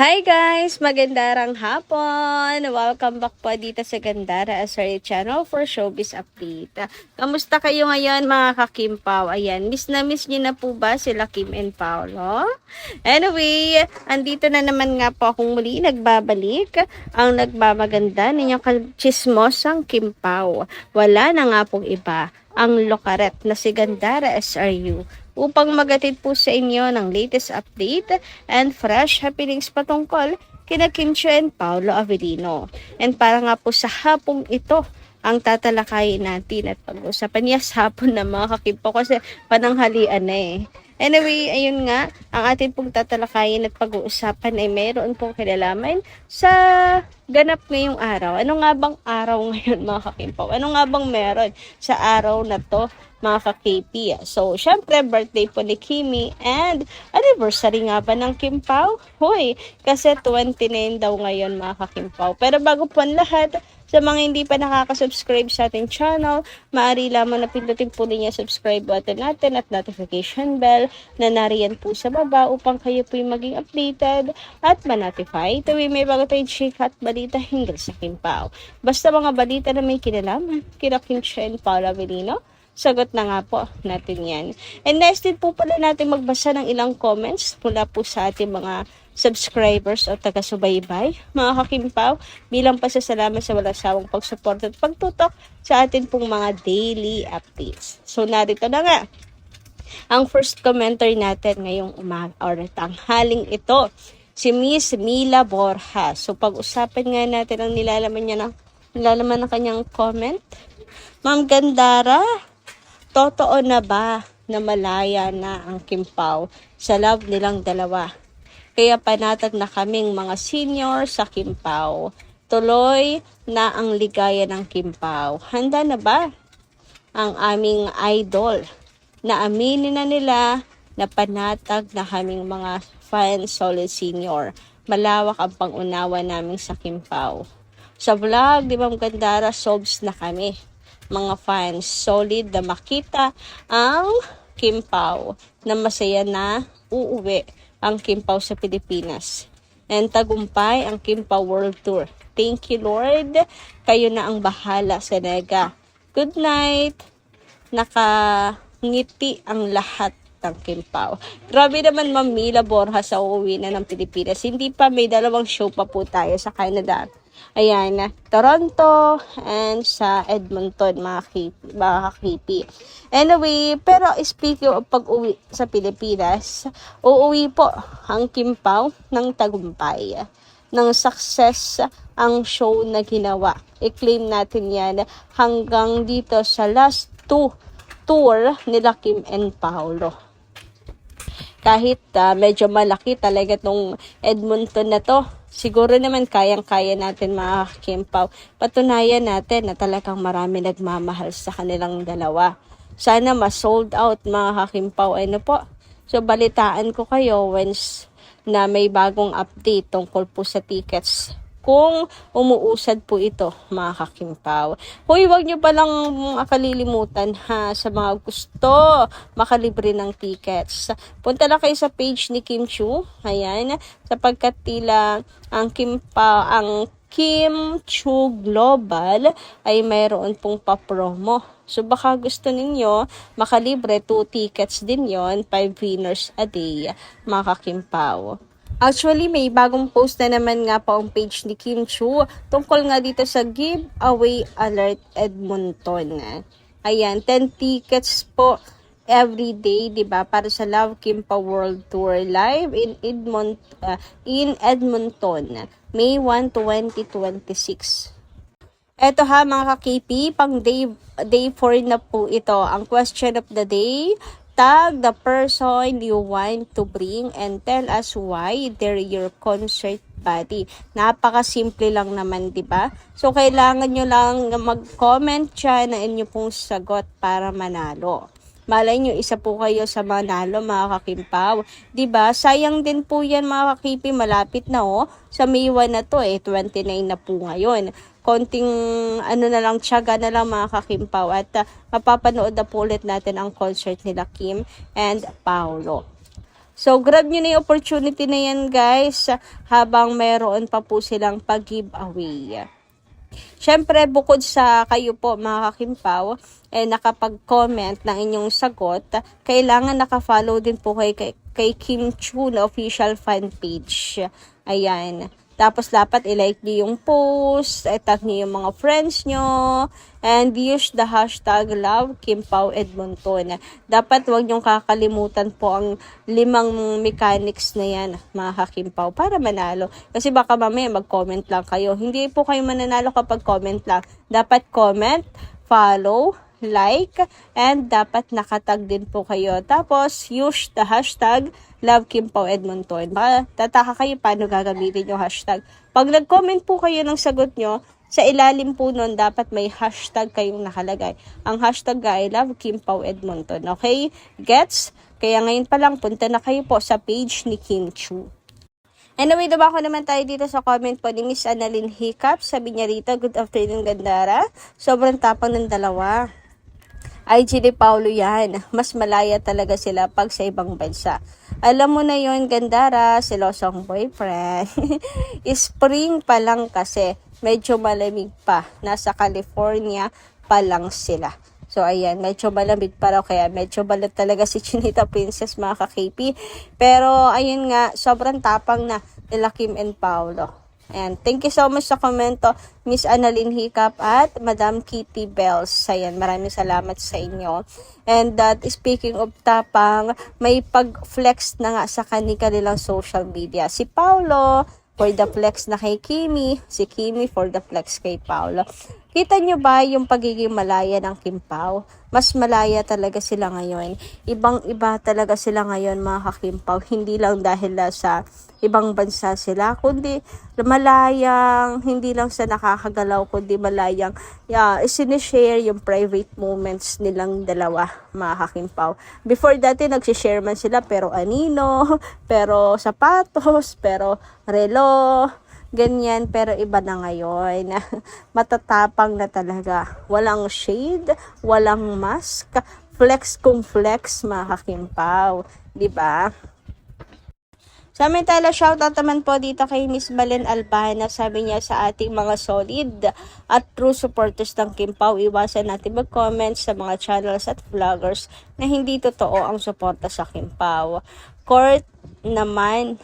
Hi guys! Magandang hapon! Welcome back po dito sa Gandara Asari Channel for Showbiz Update. Kamusta kayo ngayon mga kakimpaw? Ayan, miss na miss niyo na po ba sila Kim and Paolo? Anyway, andito na naman nga po akong muli nagbabalik ang nagmamaganda ninyong chismosang Kimpaw. Wala na nga pong iba ang lokaret na si Gandara SRU upang magatid po sa inyo ng latest update and fresh happenings patungkol kina Kim Chiu and Paolo Avellino. And para nga po sa hapong ito, ang tatalakayin natin at pag-usapan niya sa hapon na mga kakimpaw kasi pananghalian na eh. Anyway, ayun nga, ang atin pong tatalakayin at pag-uusapan ay mayroon pong kinalaman sa ganap ngayong araw. Ano nga bang araw ngayon mga kakimpaw? Ano nga bang meron sa araw na to mga ka-KP? So, syempre, birthday po ni Kimi and anniversary nga ba ng Kimpaw? Hoy, kasi 29 daw ngayon mga ka-Kimpaw. Pero bago po ang lahat, sa mga hindi pa nakaka-subscribe sa ating channel, maaari lamang na pindutin po ninyo subscribe button natin at notification bell na nariyan po sa baba upang kayo po yung maging updated at ma-notify tuwing may bago tayong chika at balita hinggil sa Kimpaw. Basta mga balita na may kinalaman, kina Kim Chiu and Paolo Avellino, sagot na nga po natin yan. And next din po pala natin magbasa ng ilang comments mula po sa ating mga subscribers o taga-subaybay, mga kakimpaw, bilang pasasalamat sa walang sawang pagsuporta at pagtutok sa atin pong mga daily updates. So, narito na nga ang first commenter natin ngayong umaga or tanghaling ito, si Miss Mila Borja. So, pag-usapan nga natin ang nilalaman ng kanyang comment. Ma'am Gandara, totoo na ba na malaya na ang Kimpaw sa love nilang dalawa? Kaya panatag na kaming mga senior sa Kimpaw. Tuloy na ang ligaya ng Kimpaw. Handa na ba ang aming idol na aminin na nila na panatag na kaming mga fans solid senior? Malawak ang pangunawa namin sa Kimpaw. Sa vlog, di Ma'am Gandara, sobs na kami. Mga fans, solid na makita ang Kimpaw na masaya na uuwi ang Kimpaw sa Pilipinas. And tagumpay ang Kimpaw World Tour. Thank you, Lord. Kayo na ang bahala sa nega. Good night. Nakangiti ang lahat ng Kimpaw. Grabe naman Ma'am Mila Borja sa uuwi na ng Pilipinas. Hindi pa, may dalawang show pa po tayo sa Canada. Ayan, Toronto and sa Edmonton, mga KP. Anyway, pero speaking of pag-uwi sa Pilipinas, uuwi po ang Kimpaw ng tagumpay. Ng success ang show na ginawa. I-claim natin yan hanggang dito sa last tour nila Kim and Paolo. Kahit medyo malaki talaga tong Edmonton na to, siguro naman kayang-kaya natin mga Kimpaw. Patunayan natin na talagang marami nagmamahal sa kanilang dalawa. Sana ma-sold out mga Kimpaw. Ano po? So balitaan ko kayo once na may bagong update tungkol po sa tickets. Kung umuusad po ito, mga kakimpaw. Hoy, wag nyo palang makalilimutan ha, sa mga gusto makalibre ng tickets. Punta lang kayo sa page ni Kim Chiu. Ayan, sapagkat tila ang Kim Chiu Global ay mayroon pong pa-promo. So baka gusto ninyo makalibre, 2 tickets din yon, 5 winners a day, mga kakimpaw. Actually, may bagong post na naman nga po ang page ni Kim Chiu tungkol nga dito sa giveaway alert Edmonton. Ayan, 10 tickets po every day, diba? Para sa Love Kimpaw World Tour live in Edmonton, May 1, 2026. Eto ha mga ka-KP, pang day 4 na po ito. Ang question of the day, tag the person you want to bring and tell us why they're your concert buddy. Napaka-simple lang naman, di ba? So, kailangan nyo lang mag-comment dyan na inyo pong sagot para manalo. Malay nyo, isa po kayo sa manalo, mga kakimpaw. Diba? Sayang din po yan, mga kakipi. Malapit na, oh. Sa May 1 na to, 29 na po ngayon. Konting, na lang, tiyaga na lang, mga kakimpaw. At mapapanood na po ulit natin ang concert nila Kim and Paolo. So, grab nyo na yung opportunity na yan, guys, habang meron pa po silang pag-giveaway. Siyempre, bukod sa kayo po, mga kakimpaw, nakapag-comment ng inyong sagot, kailangan nakafollow din po kay Kim Chu na official fan page. Ayan. Tapos, dapat i-like niyo yung post, tag niyo yung mga friends nyo, and use the hashtag #LoveKimpawEdmonton. Dapat huwag niyong kakalimutan po ang 5 mechanics na yan, mga kakimpaw, para manalo. Kasi baka mamaya mag-comment lang kayo. Hindi po kayo mananalo kapag comment lang. Dapat comment, follow, like, and dapat nakatag din po kayo. Tapos, use the hashtag #LoveKimpawEdmonton. Baka tataka kayo paano gagamitin yung hashtag. Pag nag-comment po kayo ng sagot nyo, sa ilalim po nun, dapat may hashtag kayong nakalagay. Ang hashtag ay #LoveKimpawEdmonton. Okay? Gets? Kaya ngayon pa lang, punta na kayo po sa page ni Kim Chu. Anyway, dumako naman tayo dito sa comment po ni Miss Annalyn Hiccup. Sabi niya rito, good afternoon, Gandara. Sobrang tapang ng dalawa. IG ni Paulo yan. Mas malaya talaga sila pag sa ibang bansa. Alam mo na yon, Gandara, silosong boyfriend. Spring pa lang kasi. Medyo malamig pa. Nasa California pa lang sila. So, ayan, medyo malamig pa raw. Kaya medyo balat talaga si Chinita Princess, mga ka-KP. Pero, ayun nga, sobrang tapang na nila Kim and Paulo. And thank you so much sa komento, Miss Annalyn Hiccup at Madam Kitty Bells. Ayan, maraming salamat sa inyo. And speaking of tapang, may pag-flex na nga sa kanilang social media. Si Paulo for the flex na kay Kimi, si Kimi for the flex kay Paulo. Kita nyo ba yung pagiging malaya ng Kim Pao? Mas malaya talaga sila ngayon. Ibang-iba talaga sila ngayon, mga kakimpaw. Hindi lang dahil sa ibang bansa sila, kundi malayang, hindi lang sa nakakagalaw, kundi malayang isinishare yung private moments nilang dalawa, mga kakimpaw. Before dati, nagsishare man sila, pero anino, pero sapatos, pero relo, ganyan, pero iba na ngayon. Matatapang na talaga. Walang shade, walang mask, flex kung flex, mga kakimpaw. Diba? Samantala, shoutout naman po dito kay Miss Balen Albana. Sabi niya sa ating mga solid at true supporters ng Kim Pao, iwasan natin mag-comment sa mga channels at vloggers na hindi totoo ang suporta sa Kim Pao. Court naman,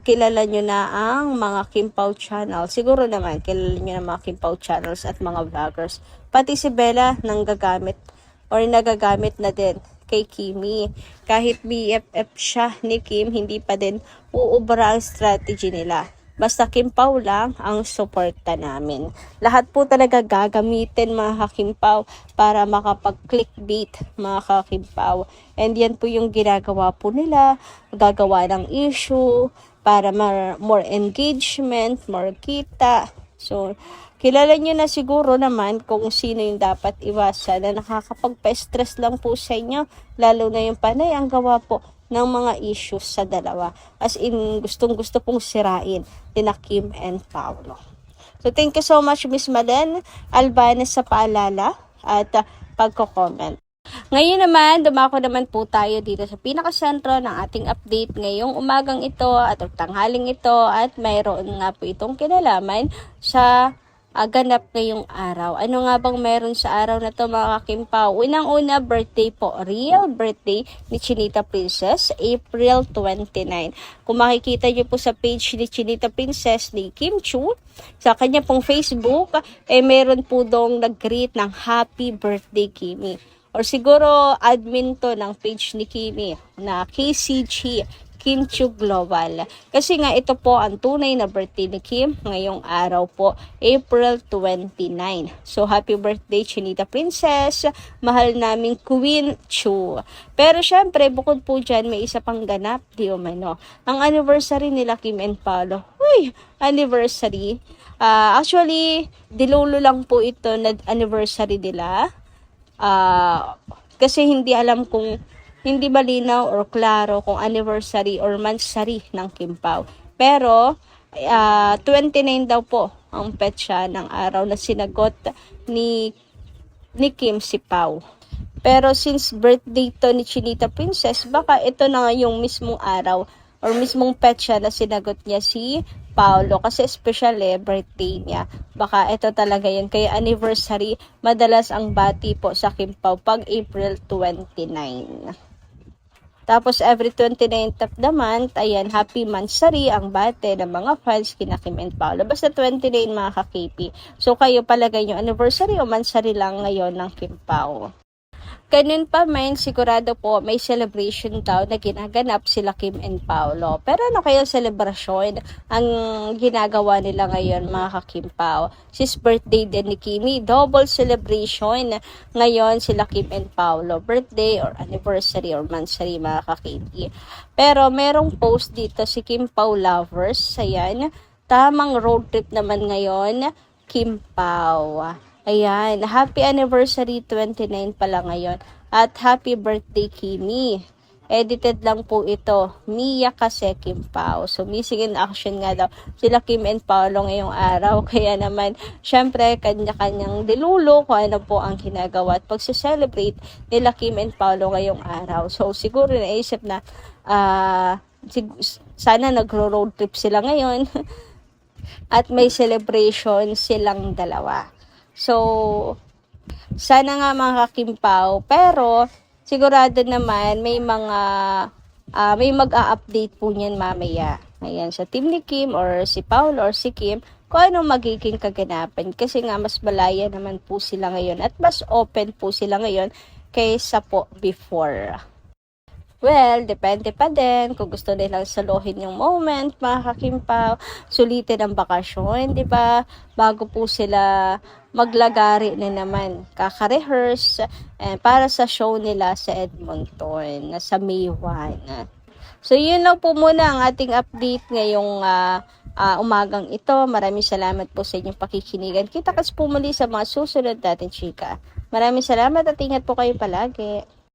kilala nyo na ang mga Kim Pao channel. Siguro naman, kilala nyo na mga Kim Pao channels at mga vloggers. Pati si Bella nagagamit na din kay Kimi. Kahit BFF siya ni Kim, hindi pa din uubra ang strategy nila. Basta Kim Pao lang ang suporta namin. Lahat po talaga gagamitin, mga Kim Pao, para makapag-clickbait, mga Kim Pao. And yan po yung ginagawa po nila. Gagawa ng issue para more engagement, more kita. So, kilala nyo na siguro naman kung sino yung dapat iwasan na nakakapagpa-stress lang po sa inyo. Lalo na yung panay ang gawa po ng mga issues sa dalawa. As in, gustong-gusto pong sirain nila Kim and Paulo. So, thank you so much, Miss Malen Albana, sa paalala at pagko-comment. Ngayon naman, dumako naman po tayo dito sa pinakasentro ng ating update ngayong umagang ito at tanghaling ito, at mayroon nga po itong kinalaman sa ganap ngayong araw. Ano nga bang meron sa araw na to, mga Kim-Pao? Unang-una, birthday po. Real birthday ni Chinita Princess, April 29. Kung makikita nyo po sa page ni Chinita Princess ni Kim Chu, sa kanya pong Facebook, meron po dong nag-greet ng happy birthday, Kimi. Or siguro admin to ng page ni Kimi na KCG, Kim Chu Global. Kasi nga ito po ang tunay na birthday ni Kim ngayong araw po, April 29. So happy birthday, Chinita Princess, mahal naming Queen Chu. Pero syempre, bukod po dyan, may isa pang ganap, di umano. Ang anniversary nila Kim and Paulo. Uy, anniversary. Actually, dilulo lang po ito na anniversary nila. Kasi hindi alam kung hindi malinaw or klaro kung anniversary or monthsary ng Kim Pao. Pero 29 daw po ang petsa ng araw na sinagot ni Kim si Pao. Pero since birthday to ni Chinita Princess, baka ito na nga yung mismong araw or mismong petsa na sinagot niya si Paolo kasi especially birthday niya. Baka ito talaga yun. Kaya anniversary, madalas ang bati po sa Kim Pao pag April 29. Tapos every 29th of the month, ayan, happy mansari ang bate ng mga fans kina Kim and Paolo. Basta 29 mga ka-KP. So kayo palagay nyo anniversary o mansari lang ngayon ng Kim Pao? Ganun pa man, sigurado po may celebration daw na ginaganap sila Kim and Paolo. Pero ano kaya selebrasyon ang ginagawa nila ngayon mga ka-Kim Pao? Sis birthday din ni Kimi, double celebration ngayon sila Kim and Paolo. Birthday or anniversary or mansari mga ka-KP. Pero merong post dito si Kim Pao lovers. Ayan, tamang road trip naman ngayon, Kim Pao. Ayan, happy anniversary 29 pala ngayon. At happy birthday Kimi. Edited lang po ito. Mia kasi Kim Pao. So missing in action nga daw sila Kim and Paolo ngayong araw. Kaya naman, syempre, kanya-kanyang dilulo kung ano po ang ginagawa. At pagsa-celebrate nila Kim and Paolo ngayong araw. So siguro naisip na sana nagro-road trip sila ngayon. At may celebration silang dalawa. So, sana nga mga kakimpaw, pero sigurado naman may may mag-a-update po niyan mamaya. Ayan, sa team ni Kim or si Paul or si Kim, kung ano magiging kaganapan. Kasi nga mas malaya naman po sila ngayon at mas open po sila ngayon kaysa po before. Well, depende pa din kung gusto nilang saluhin yung moment, mga kakimpaw, sulitin ang bakasyon, di ba? Bago po sila maglagari na naman, kaka-rehearse para sa show nila sa Edmonton, na sa May 1. So, yun lang po muna ang ating update ngayong umagang ito. Maraming salamat po sa inyong pakikinigan. Kita-kits po muli sa mga susunod natin, chika. Maraming salamat at ingat po kayo palagi.